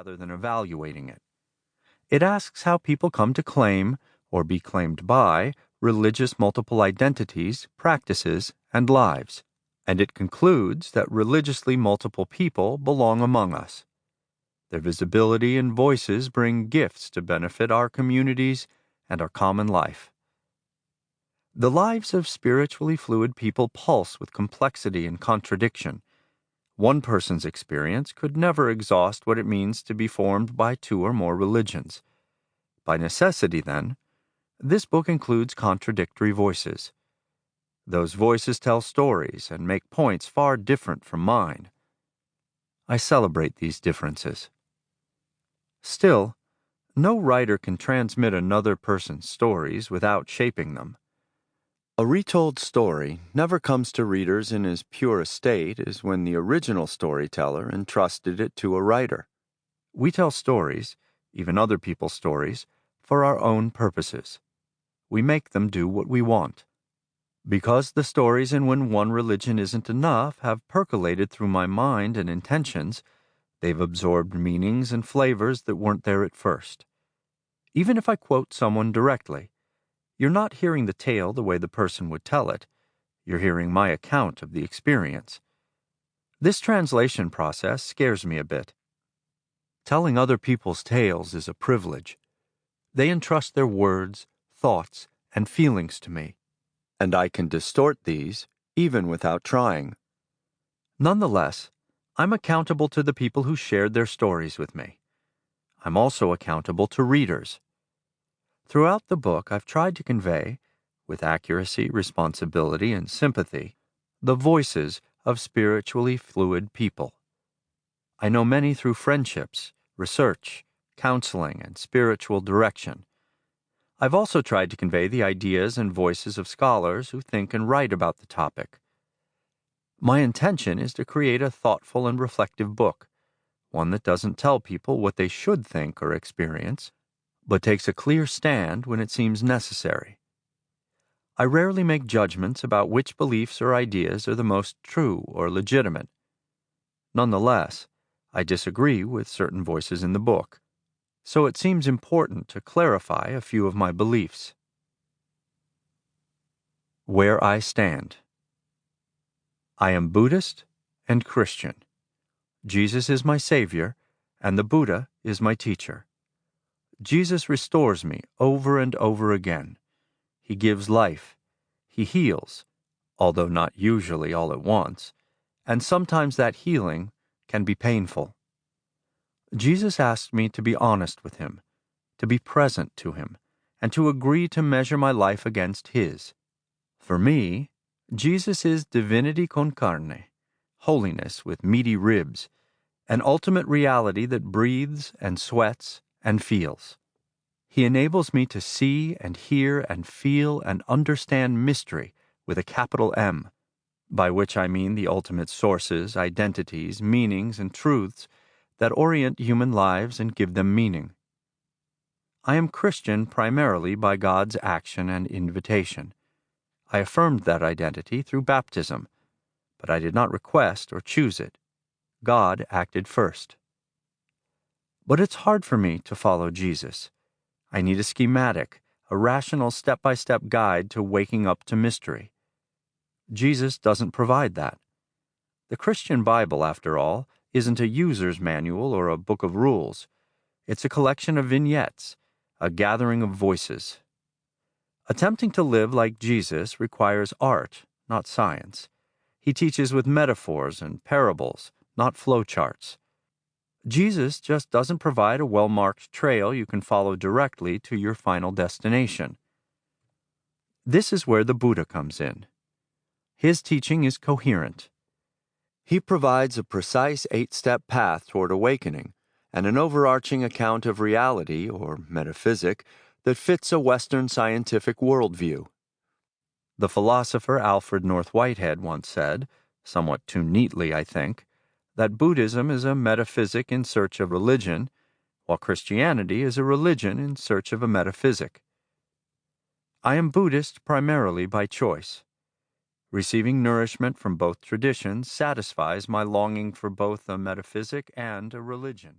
rather than evaluating it. It asks how people come to claim, or be claimed by, religious multiple identities, practices, and lives, and it concludes that religiously multiple people belong among us. Their visibility and voices bring gifts to benefit our communities and our common life. The lives of spiritually fluid people pulse with complexity and contradiction. One person's experience could never exhaust what it means to be formed by two or more religions. By necessity, then, this book includes contradictory voices. Those voices tell stories and make points far different from mine. I celebrate these differences. Still, no writer can transmit another person's stories without shaping them. A retold story never comes to readers in as pure a state as when the original storyteller entrusted it to a writer. We tell stories, even other people's stories, for our own purposes. We make them do what we want. Because the stories in When One Religion Isn't Enough have percolated through my mind and intentions, they've absorbed meanings and flavors that weren't there at first. Even if I quote someone directly, you're not hearing the tale the way the person would tell it. You're hearing my account of the experience. This translation process scares me a bit. Telling other people's tales is a privilege. They entrust their words, thoughts, and feelings to me, and I can distort these even without trying. Nonetheless, I'm accountable to the people who shared their stories with me. I'm also accountable to readers. Throughout the book, I've tried to convey, with accuracy, responsibility, and sympathy, the voices of spiritually fluid people. I know many through friendships, research, counseling, and spiritual direction. I've also tried to convey the ideas and voices of scholars who think and write about the topic. My intention is to create a thoughtful and reflective book, one that doesn't tell people what they should think or experience, but takes a clear stand when it seems necessary. I rarely make judgments about which beliefs or ideas are the most true or legitimate. Nonetheless, I disagree with certain voices in the book, so it seems important to clarify a few of my beliefs. Where I stand. I am Buddhist and Christian. Jesus is my Savior, and the Buddha is my teacher. Jesus restores me over and over again. He gives life. He heals, although not usually all at once, and sometimes that healing can be painful. Jesus asked me to be honest with him, to be present to him, and to agree to measure my life against his. For me, Jesus is divinity con carne, holiness with meaty ribs, an ultimate reality that breathes and sweats and feels. He enables me to see and hear and feel and understand mystery with a capital M, by which I mean the ultimate sources, identities, meanings, and truths that orient human lives and give them meaning. I am Christian primarily by God's action and invitation. I affirmed that identity through baptism, but I did not request or choose it. God acted first. But it's hard for me to follow Jesus. I need a schematic, a rational step-by-step guide to waking up to mystery. Jesus doesn't provide that. The Christian Bible, after all, isn't a user's manual or a book of rules. It's a collection of vignettes, a gathering of voices. Attempting to live like Jesus requires art, not science. He teaches with metaphors and parables, not flowcharts. Jesus just doesn't provide a well-marked trail you can follow directly to your final destination. This is where the Buddha comes in. His teaching is coherent. He provides a precise 8-step path toward awakening and an overarching account of reality, or metaphysic, that fits a Western scientific worldview. The philosopher Alfred North Whitehead once said, somewhat too neatly, I think, that Buddhism is a metaphysic in search of religion, while Christianity is a religion in search of a metaphysic. I am Buddhist primarily by choice. Receiving nourishment from both traditions satisfies my longing for both a metaphysic and a religion.